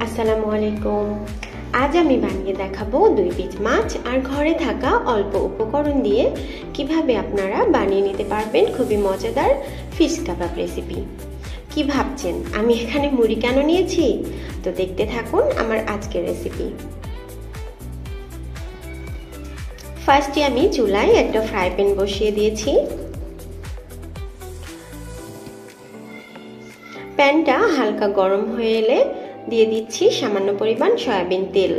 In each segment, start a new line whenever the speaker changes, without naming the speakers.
আসসালামু আলাইকুম। আজ আমি বানিয়ে দেখাবো 2 পিস মাছ আর ঘরে থাকা অল্প উপকরণ দিয়ে কিভাবে আপনারা বানিয়ে নিতে পারবেন খুবই মজাদার ফিশ কাবাব রেসিপি। কি ভাবছেন আমি এখানে মুড়ি কেন নিয়েছি? তো দেখতে থাকুন আমার আজকের রেসিপি। ফার্স্টে আমি চুলায় একটা ফ্রাই প্যান বসিয়ে দিয়েছি। প্যানটা হালকা গরম হয়ে এলে দিয়ে দিচ্ছি সামান্য পরিমাণ সয়াবিন তেল।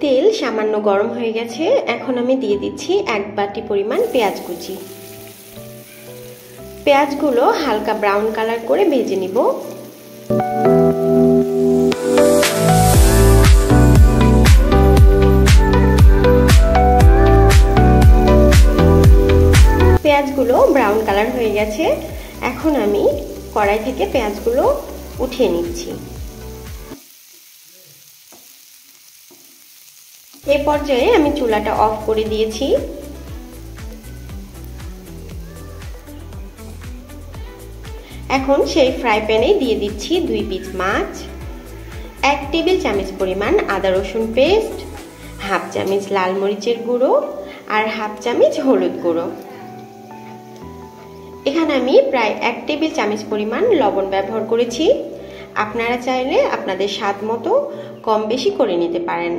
তেল সামান্য গরম হয়ে গেছে, এখন আমি দিয়ে দিচ্ছি 1 বাটি পরিমাণ পেঁয়াজ কুচি। পেঁয়াজগুলো হালকা ব্রাউন কালার করে ভেজে নিব। পেঁয়াজগুলো ব্রাউন কালার হয়ে গেছে, এখন আমি কড়াই থেকে পেঁয়াজগুলো উঠিয়ে নিচ্ছি। এই পর্যায়ে আমি চুলাটা অফ করে দিয়েছি। এখন সেই ফ্রাই প্যানে দিয়ে দিচ্ছি 2 পিস মাছ, 1 টেবিল চামচ পরিমাণ আদা রসুন পেস্ট, হাফ চামচ লাল মরিচের গুঁড়ো আর হাফ চামচ হলুদ গুঁড়ো। এখানে আমি প্রায় 1 টেবিল চামচ পরিমাণ লবণ ব্যবহার করেছি। আপনারা চাইলে আপনাদের স্বাদ মতো কম বেশি করে নিতে পারেন।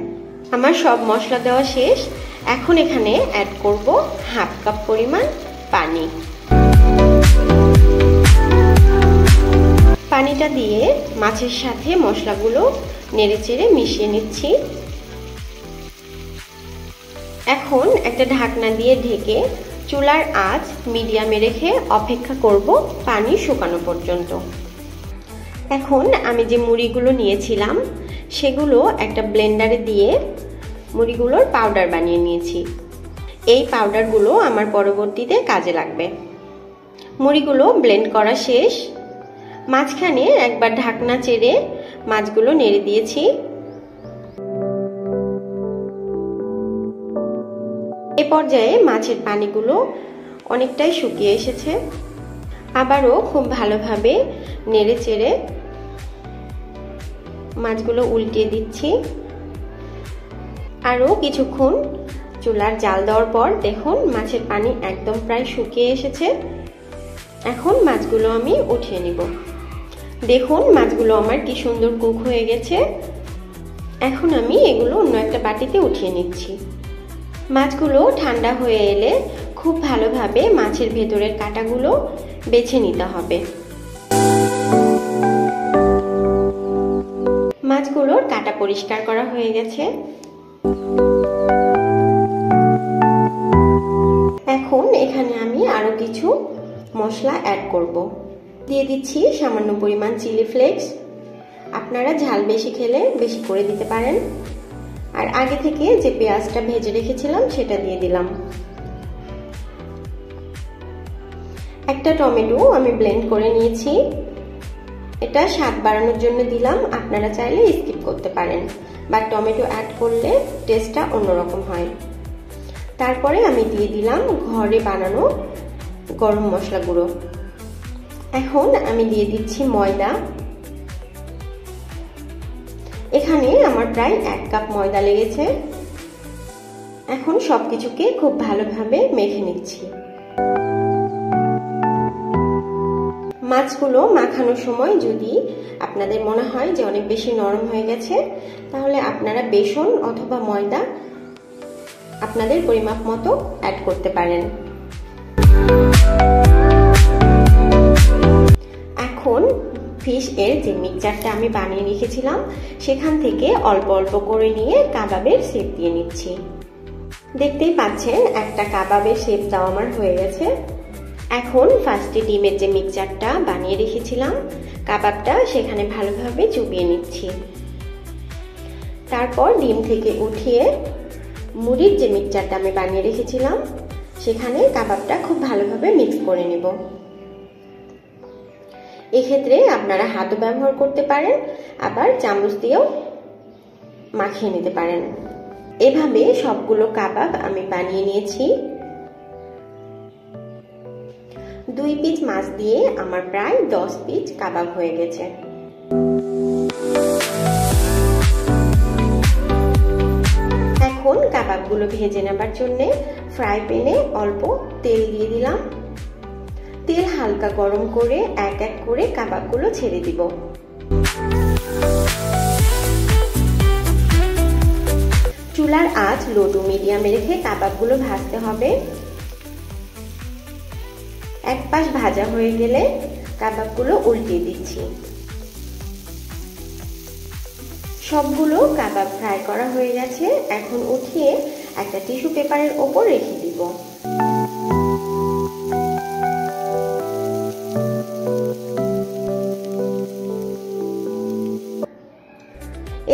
আমার সব মশলা দেওয়া শেষ, এখন এখানে অ্যাড করব হাফ কাপ পরিমাণ পানি। পানিটা দিয়ে মাছের সাথে মশলাগুলো নেড়েচেড়ে মিশিয়ে নিচ্ছি। এখন একটা ঢাকনা দিয়ে ঢেকে চুলার আঁচ মিডিয়ামে রেখে অপেক্ষা করব পানি শুকানো পর্যন্ত। এখন আমি যে মুড়িগুলো নিয়েছিলাম সেগুলো একটা ব্লেন্ডারে দিয়ে মুড়িগুলোর পাউডার বানিয়ে নিয়েছি। এই পাউডারগুলো আমার পরবর্তীতে কাজে লাগবে। মুড়িগুলো ব্লেন্ড করা শেষ, মাঝখানে একবার ঢাকনা চেড়ে মাছগুলো নেড়ে দিয়েছি। এ পর্যায়ে মাছের পানিগুলো অনেকটাই শুকিয়ে এসেছে। আবারও খুব ভালোভাবে নেড়ে চেড়ে মাছগুলো উল্টিয়ে দিচ্ছি। আরও কিছুক্ষণ চুলার জাল দেওয়ার পর দেখুন মাছের পানি একদম প্রায় শুকিয়ে এসেছে। এখন মাছগুলো আমি উঠিয়ে নিব। দেখুন মাছগুলো আমার কি সুন্দর কুক হয়ে গেছে। এখন আমি এগুলো অন্য একটা বাটিতে উঠিয়ে নিচ্ছি। মাছগুলো ঠান্ডা হয়ে এলে খুব ভালোভাবে মাছের ভেতরের কাঁটাগুলো বেছে নিতে হবে। মাছগুলোর কাঁটা পরিষ্কার করা হয়ে গেছে। এখন এখানে আমি আরো কিছু মশলা অ্যাড করব। দিয়ে দিচ্ছি সামান্য পরিমাণ চিলি ফ্লেক্স। আপনারা ঝাল বেশি খেলে বেশি করে দিতে পারেন। আর আগে থেকে যে পেঁয়াজটা ভেজে রেখেছিলাম সেটা দিয়ে দিলাম। একটা টমেটো আমি ব্লেন্ড করে নিয়েছি, এটা স্বাদ বাড়ানোর জন্য দিলাম। আপনারা চাইলে স্কিপ করতে পারেন, বা টমেটো অ্যাড করলে টেস্টটা অন্যরকম হয়। তারপরে আমি দিয়ে দিলাম ঘরে বানানো গরম মশলা গুঁড়ো। এখন আমি দিয়ে দিচ্ছি ময়দা। এখানে আমার প্রায় 1 কাপ ময়দা লেগেছে। এখন সবকিছুকে খুব ভালোভাবে মেখে নিচ্ছি। মাছগুলো মাখানোর সময় যদি আপনাদের মনে হয় যে অনেক বেশি নরম হয়ে গেছে, তাহলে আপনারা বেসন অথবা ময়দা আপনাদের পরিমাপ মতো অ্যাড করতে পারেন। এখন ফিশ এর যে মিক্সচারটা আমি বানিয়ে রেখেছিলাম সেখান থেকে অল্প অল্প করে নিয়ে কাবাবের শেপ দিয়ে নিচ্ছি। দেখতেই পাচ্ছেন একটা কাবাবের শেপ দেওয়া আমার হয়ে গেছে। এখন ফার্স্টে ডিমের যে মিক্সচারটা বানিয়ে রেখেছিলাম কাবাবটা সেখানে ভালোভাবে চুবিয়ে নিচ্ছি। তারপর ডিম থেকে উঠিয়ে মুড়ির যে মিক্সচারটা আমি বানিয়ে রেখেছিলাম সেখানে কাবাবটা খুব ভালোভাবে মিক্স করে নেব। এক্ষেত্রে আপনারা হাতও ব্যবহার করতে পারেন, আবার চামচ দিয়েও মাখিয়ে নিতে পারেন। এভাবে সবগুলো কাবাব আমি বানিয়ে নিয়েছি। 2 পিস মাছ দিয়ে আমার প্রায় 10 পিস কাবাব হয়ে গেছে। এখন কাবাবগুলো ভেজে নেবার জন্য ফ্রাই প্যানে অল্প তেল দিয়ে দিলাম। তেল হালকা গরম করে এক এক করে কাবাবগুলো ছেড়ে দিব। চুলার আঁচ লো টু মিডিয়ামে রেখে কাবাবগুলো ভাজতে হবে। এক পাশ ভাজা হয়ে গেলে কাবাবগুলো উল্টিয়ে দিচ্ছি। সবগুলো কাবাব ফ্রাই করা হয়ে গেছে। এখন উঠিয়ে একটা টিস্যু পেপারের ওপর রেখে দিব।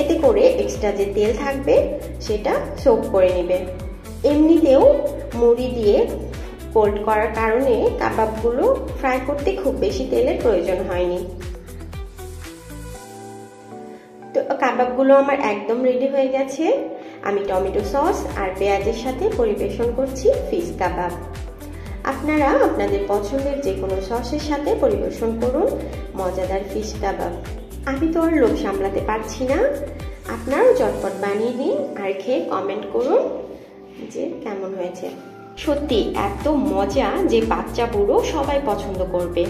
এতে করে এক্সট্রা যে তেল থাকবে সেটা সোক করে নেবে। এমনিতেও মুড়ি দিয়ে ফোল্ড করার কারণে কাবাবগুলো ফ্রাই করতে খুব বেশি তেলের প্রয়োজন হয়নি। তো কাবাবগুলো আমার একদম রেডি হয়ে গেছে। আমি টমেটো সস আর পেঁয়াজের সাথে পরিবেশন করছি ফিশ কাবাব। আপনারা আপনাদের পছন্দের যে কোনো সসের সাথে পরিবেশন করুন মজাদার ফিশ কাবাব। আমি তো আর লোভ সামলাতে পারছি না, আপনারাও চটপট বানিয়ে দিন আর খেয়ে কমেন্ট করুন যে কেমন হয়েছে। সত্যি এত মজা যে বাচ্চা বুড়ো সবাই পছন্দ করবে।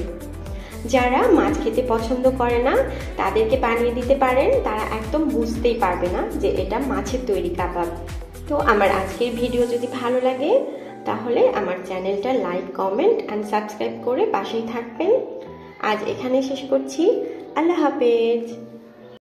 যারা মাছ খেতে পছন্দ করে না তাদেরকে বানিয়ে দিতে পারেন, তারা একদম বুঝতেই পারবে না যে এটা মাছের তৈরি কাবাব। তো আমার আজকের ভিডিও যদি ভালো লাগে তাহলে আমার চ্যানেলটা লাইক, কমেন্ট অ্যান্ড সাবস্ক্রাইব করে পাশেই থাকবেন। আজ এখানে শেষ করছি। আল্লাহ হাফেজ।